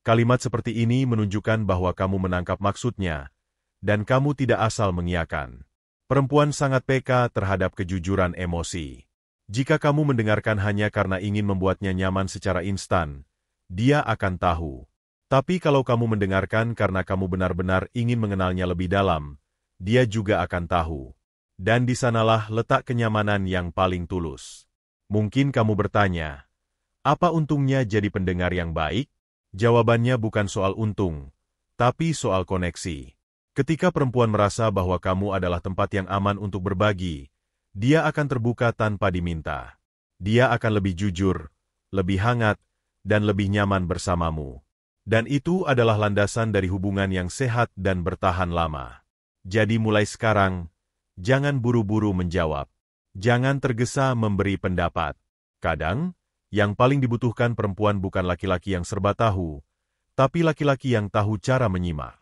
Kalimat seperti ini menunjukkan bahwa kamu menangkap maksudnya, dan kamu tidak asal mengiyakan. Perempuan sangat peka terhadap kejujuran emosi. Jika kamu mendengarkan hanya karena ingin membuatnya nyaman secara instan, dia akan tahu. Tapi kalau kamu mendengarkan karena kamu benar-benar ingin mengenalnya lebih dalam, dia juga akan tahu. Dan di sanalah letak kenyamanan yang paling tulus. Mungkin kamu bertanya, apa untungnya jadi pendengar yang baik? Jawabannya bukan soal untung, tapi soal koneksi. Ketika perempuan merasa bahwa kamu adalah tempat yang aman untuk berbagi, dia akan terbuka tanpa diminta. Dia akan lebih jujur, lebih hangat, dan lebih nyaman bersamamu. Dan itu adalah landasan dari hubungan yang sehat dan bertahan lama. Jadi mulai sekarang, jangan buru-buru menjawab. Jangan tergesa memberi pendapat. Kadang, yang paling dibutuhkan perempuan bukan laki-laki yang serba tahu, tapi laki-laki yang tahu cara menyimak.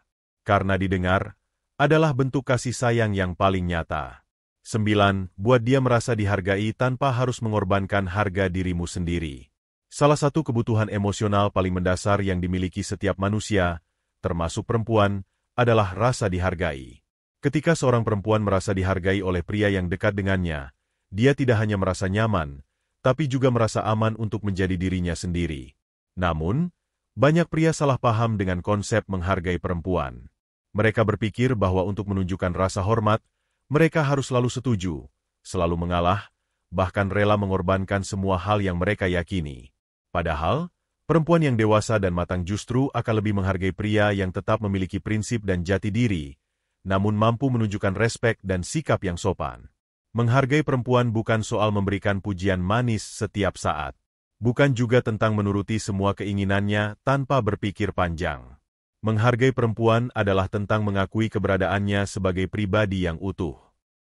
Karena didengar, adalah bentuk kasih sayang yang paling nyata. 9. Buat dia merasa dihargai tanpa harus mengorbankan harga dirimu sendiri. Salah satu kebutuhan emosional paling mendasar yang dimiliki setiap manusia, termasuk perempuan, adalah rasa dihargai. Ketika seorang perempuan merasa dihargai oleh pria yang dekat dengannya, dia tidak hanya merasa nyaman, tapi juga merasa aman untuk menjadi dirinya sendiri. Namun, banyak pria salah paham dengan konsep menghargai perempuan. Mereka berpikir bahwa untuk menunjukkan rasa hormat, mereka harus selalu setuju, selalu mengalah, bahkan rela mengorbankan semua hal yang mereka yakini. Padahal, perempuan yang dewasa dan matang justru akan lebih menghargai pria yang tetap memiliki prinsip dan jati diri, namun mampu menunjukkan respek dan sikap yang sopan. Menghargai perempuan bukan soal memberikan pujian manis setiap saat. Bukan juga tentang menuruti semua keinginannya tanpa berpikir panjang. Menghargai perempuan adalah tentang mengakui keberadaannya sebagai pribadi yang utuh.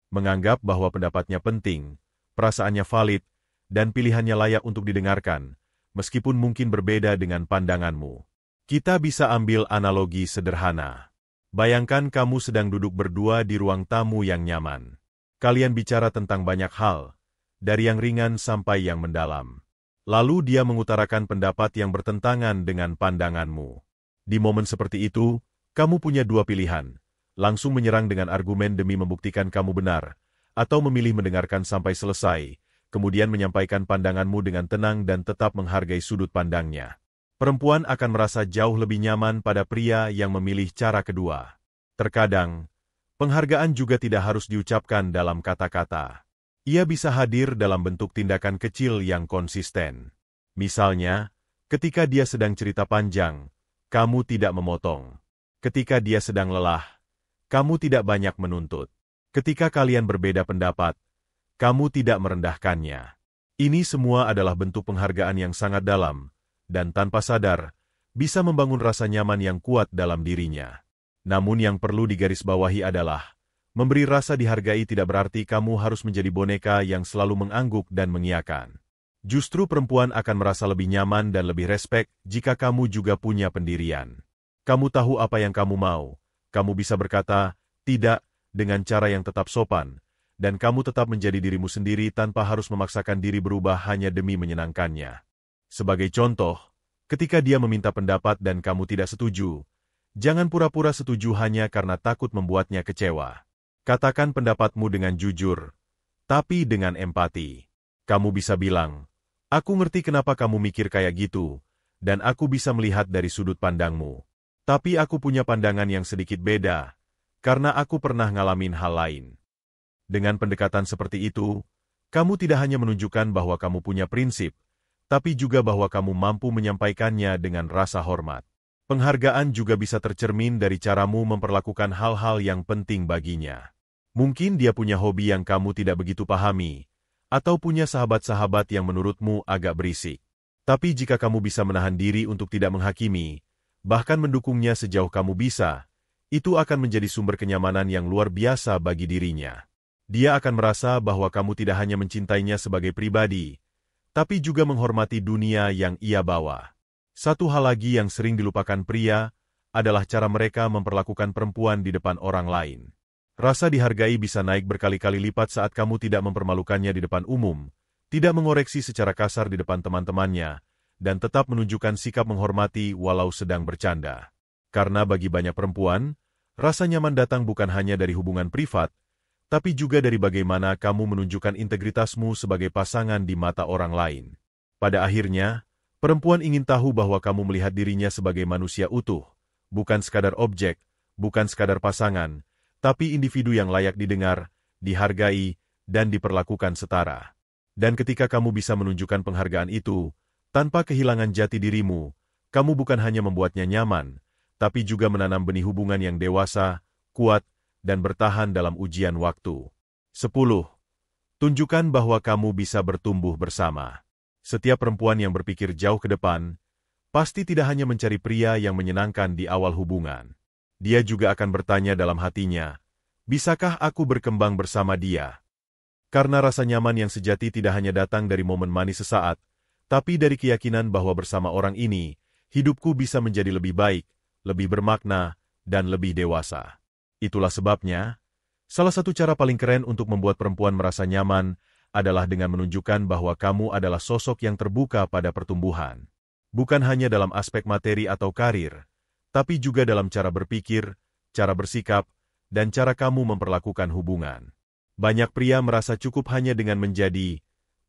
Menganggap bahwa pendapatnya penting, perasaannya valid, dan pilihannya layak untuk didengarkan, meskipun mungkin berbeda dengan pandanganmu. Kita bisa ambil analogi sederhana. Bayangkan kamu sedang duduk berdua di ruang tamu yang nyaman. Kalian bicara tentang banyak hal, dari yang ringan sampai yang mendalam. Lalu dia mengutarakan pendapat yang bertentangan dengan pandanganmu. Di momen seperti itu, kamu punya dua pilihan, langsung menyerang dengan argumen demi membuktikan kamu benar, atau memilih mendengarkan sampai selesai, kemudian menyampaikan pandanganmu dengan tenang dan tetap menghargai sudut pandangnya. Perempuan akan merasa jauh lebih nyaman pada pria yang memilih cara kedua. Terkadang, penghargaan juga tidak harus diucapkan dalam kata-kata. Ia bisa hadir dalam bentuk tindakan kecil yang konsisten. Misalnya, ketika dia sedang cerita panjang, kamu tidak memotong. Ketika dia sedang lelah, kamu tidak banyak menuntut. Ketika kalian berbeda pendapat, kamu tidak merendahkannya. Ini semua adalah bentuk penghargaan yang sangat dalam, dan tanpa sadar, bisa membangun rasa nyaman yang kuat dalam dirinya. Namun yang perlu digarisbawahi adalah, memberi rasa dihargai tidak berarti kamu harus menjadi boneka yang selalu mengangguk dan mengiyakan. Justru perempuan akan merasa lebih nyaman dan lebih respek jika kamu juga punya pendirian. Kamu tahu apa yang kamu mau, kamu bisa berkata, tidak, dengan cara yang tetap sopan, dan kamu tetap menjadi dirimu sendiri tanpa harus memaksakan diri berubah hanya demi menyenangkannya. Sebagai contoh, ketika dia meminta pendapat dan kamu tidak setuju, jangan pura-pura setuju hanya karena takut membuatnya kecewa. Katakan pendapatmu dengan jujur, tapi dengan empati. Kamu bisa bilang, aku ngerti kenapa kamu mikir kayak gitu, dan aku bisa melihat dari sudut pandangmu. Tapi aku punya pandangan yang sedikit beda, karena aku pernah ngalamin hal lain. Dengan pendekatan seperti itu, kamu tidak hanya menunjukkan bahwa kamu punya prinsip, tapi juga bahwa kamu mampu menyampaikannya dengan rasa hormat. Penghargaan juga bisa tercermin dari caramu memperlakukan hal-hal yang penting baginya. Mungkin dia punya hobi yang kamu tidak begitu pahami, atau punya sahabat-sahabat yang menurutmu agak berisik. Tapi jika kamu bisa menahan diri untuk tidak menghakimi, bahkan mendukungnya sejauh kamu bisa, itu akan menjadi sumber kenyamanan yang luar biasa bagi dirinya. Dia akan merasa bahwa kamu tidak hanya mencintainya sebagai pribadi, tapi juga menghormati dunia yang ia bawa. Satu hal lagi yang sering dilupakan pria adalah cara mereka memperlakukan perempuan di depan orang lain. Rasa dihargai bisa naik berkali-kali lipat saat kamu tidak mempermalukannya di depan umum, tidak mengoreksi secara kasar di depan teman-temannya, dan tetap menunjukkan sikap menghormati walau sedang bercanda. Karena bagi banyak perempuan, rasa nyaman datang bukan hanya dari hubungan privat, tapi juga dari bagaimana kamu menunjukkan integritasmu sebagai pasangan di mata orang lain. Pada akhirnya, perempuan ingin tahu bahwa kamu melihat dirinya sebagai manusia utuh, bukan sekadar objek, bukan sekadar pasangan, tapi individu yang layak didengar, dihargai, dan diperlakukan setara. Dan ketika kamu bisa menunjukkan penghargaan itu, tanpa kehilangan jati dirimu, kamu bukan hanya membuatnya nyaman, tapi juga menanam benih hubungan yang dewasa, kuat, dan bertahan dalam ujian waktu. 10. Tunjukkan bahwa kamu bisa bertumbuh bersama. Setiap perempuan yang berpikir jauh ke depan, pasti tidak hanya mencari pria yang menyenangkan di awal hubungan. Dia juga akan bertanya dalam hatinya, bisakah aku berkembang bersama dia? Karena rasa nyaman yang sejati tidak hanya datang dari momen manis sesaat, tapi dari keyakinan bahwa bersama orang ini, hidupku bisa menjadi lebih baik, lebih bermakna, dan lebih dewasa. Itulah sebabnya, salah satu cara paling keren untuk membuat perempuan merasa nyaman adalah dengan menunjukkan bahwa kamu adalah sosok yang terbuka pada pertumbuhan. Bukan hanya dalam aspek materi atau karir, tapi juga dalam cara berpikir, cara bersikap, dan cara kamu memperlakukan hubungan. Banyak pria merasa cukup hanya dengan menjadi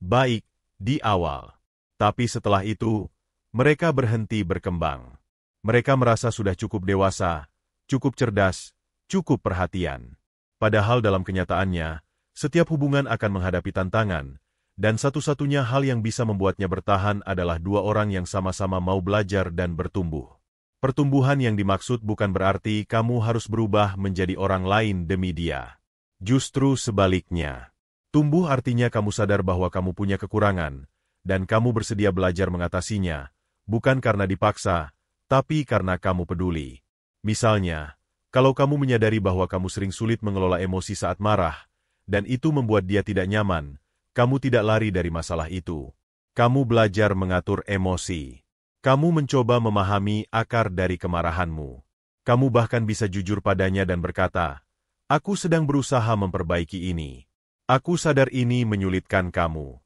baik di awal. Tapi setelah itu, mereka berhenti berkembang. Mereka merasa sudah cukup dewasa, cukup cerdas, cukup perhatian. Padahal dalam kenyataannya, setiap hubungan akan menghadapi tantangan, dan satu-satunya hal yang bisa membuatnya bertahan adalah dua orang yang sama-sama mau belajar dan bertumbuh. Pertumbuhan yang dimaksud bukan berarti kamu harus berubah menjadi orang lain demi dia. Justru sebaliknya. Tumbuh artinya kamu sadar bahwa kamu punya kekurangan, dan kamu bersedia belajar mengatasinya, bukan karena dipaksa, tapi karena kamu peduli. Misalnya, kalau kamu menyadari bahwa kamu sering sulit mengelola emosi saat marah, dan itu membuat dia tidak nyaman, kamu tidak lari dari masalah itu. Kamu belajar mengatur emosi. Kamu mencoba memahami akar dari kemarahanmu. Kamu bahkan bisa jujur padanya dan berkata, aku sedang berusaha memperbaiki ini. Aku sadar ini menyulitkan kamu.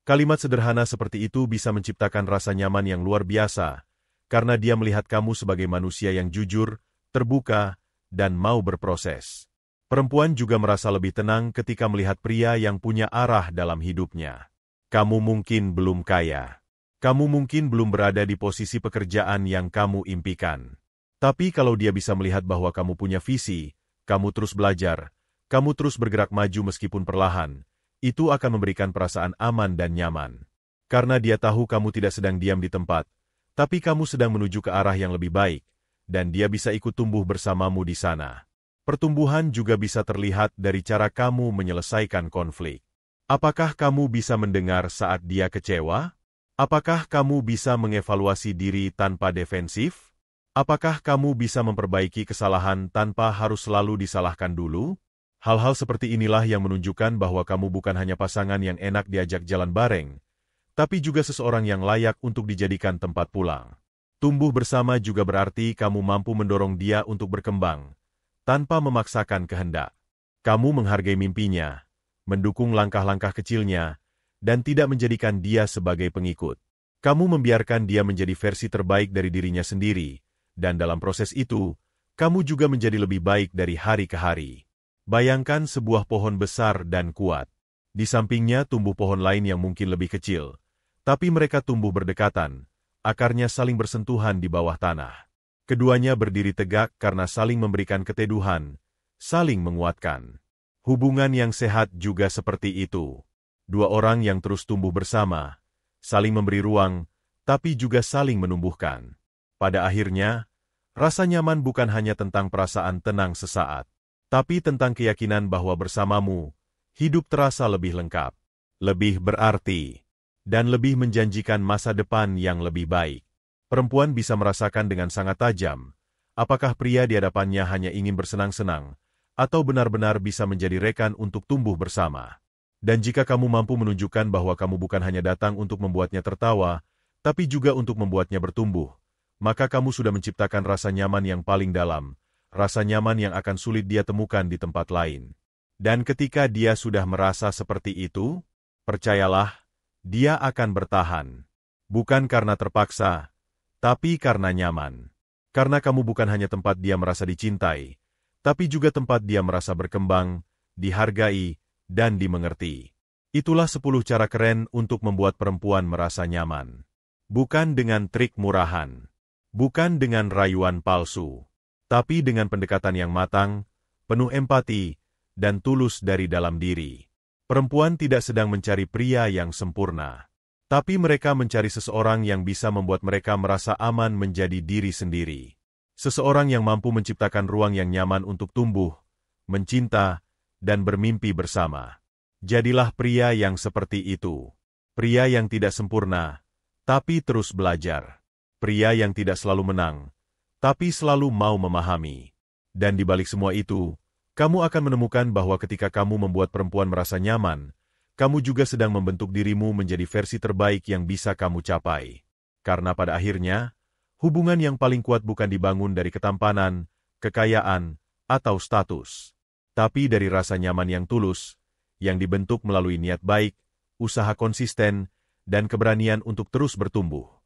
Kalimat sederhana seperti itu bisa menciptakan rasa nyaman yang luar biasa, karena dia melihat kamu sebagai manusia yang jujur, terbuka, dan mau berproses. Perempuan juga merasa lebih tenang ketika melihat pria yang punya arah dalam hidupnya. Kamu mungkin belum kaya. Kamu mungkin belum berada di posisi pekerjaan yang kamu impikan. Tapi kalau dia bisa melihat bahwa kamu punya visi, kamu terus belajar, kamu terus bergerak maju meskipun perlahan, itu akan memberikan perasaan aman dan nyaman. Karena dia tahu kamu tidak sedang diam di tempat, Tapi kamu sedang menuju ke arah yang lebih baik, dan dia bisa ikut tumbuh bersamamu di sana. Pertumbuhan juga bisa terlihat dari cara kamu menyelesaikan konflik. Apakah kamu bisa mendengar saat dia kecewa? Apakah kamu bisa mengevaluasi diri tanpa defensif? Apakah kamu bisa memperbaiki kesalahan tanpa harus selalu disalahkan dulu? Hal-hal seperti inilah yang menunjukkan bahwa kamu bukan hanya pasangan yang enak diajak jalan bareng, tapi juga seseorang yang layak untuk dijadikan tempat pulang. Tumbuh bersama juga berarti kamu mampu mendorong dia untuk berkembang, tanpa memaksakan kehendak. Kamu menghargai mimpinya, mendukung langkah-langkah kecilnya, dan tidak menjadikan dia sebagai pengikut. Kamu membiarkan dia menjadi versi terbaik dari dirinya sendiri, dan dalam proses itu, kamu juga menjadi lebih baik dari hari ke hari. Bayangkan sebuah pohon besar dan kuat. Di sampingnya tumbuh pohon lain yang mungkin lebih kecil, tapi mereka tumbuh berdekatan, akarnya saling bersentuhan di bawah tanah. Keduanya berdiri tegak karena saling memberikan keteduhan, saling menguatkan. Hubungan yang sehat juga seperti itu. Dua orang yang terus tumbuh bersama, saling memberi ruang, tapi juga saling menumbuhkan. Pada akhirnya, rasa nyaman bukan hanya tentang perasaan tenang sesaat, tapi tentang keyakinan bahwa bersamamu, hidup terasa lebih lengkap, lebih berarti, dan lebih menjanjikan masa depan yang lebih baik. Perempuan bisa merasakan dengan sangat tajam, apakah pria di hadapannya hanya ingin bersenang-senang, atau benar-benar bisa menjadi rekan untuk tumbuh bersama. Dan jika kamu mampu menunjukkan bahwa kamu bukan hanya datang untuk membuatnya tertawa, tapi juga untuk membuatnya bertumbuh, maka kamu sudah menciptakan rasa nyaman yang paling dalam, rasa nyaman yang akan sulit dia temukan di tempat lain. Dan ketika dia sudah merasa seperti itu, percayalah, dia akan bertahan. Bukan karena terpaksa, tapi karena nyaman. Karena kamu bukan hanya tempat dia merasa dicintai, tapi juga tempat dia merasa berkembang, dihargai, dan dimengerti. Itulah 10 cara keren untuk membuat perempuan merasa nyaman. Bukan dengan trik murahan. Bukan dengan rayuan palsu, tapi dengan pendekatan yang matang, penuh empati, dan tulus dari dalam diri. Perempuan tidak sedang mencari pria yang sempurna, tapi mereka mencari seseorang yang bisa membuat mereka merasa aman menjadi diri sendiri. Seseorang yang mampu menciptakan ruang yang nyaman untuk tumbuh, mencinta, dan bermimpi bersama. Jadilah pria yang seperti itu. Pria yang tidak sempurna, tapi terus belajar. Pria yang tidak selalu menang, tapi selalu mau memahami. Dan di balik semua itu, kamu akan menemukan bahwa ketika kamu membuat perempuan merasa nyaman, kamu juga sedang membentuk dirimu menjadi versi terbaik yang bisa kamu capai. Karena pada akhirnya, hubungan yang paling kuat bukan dibangun dari ketampanan, kekayaan, atau status, tapi dari rasa nyaman yang tulus, yang dibentuk melalui niat baik, usaha konsisten, dan keberanian untuk terus bertumbuh.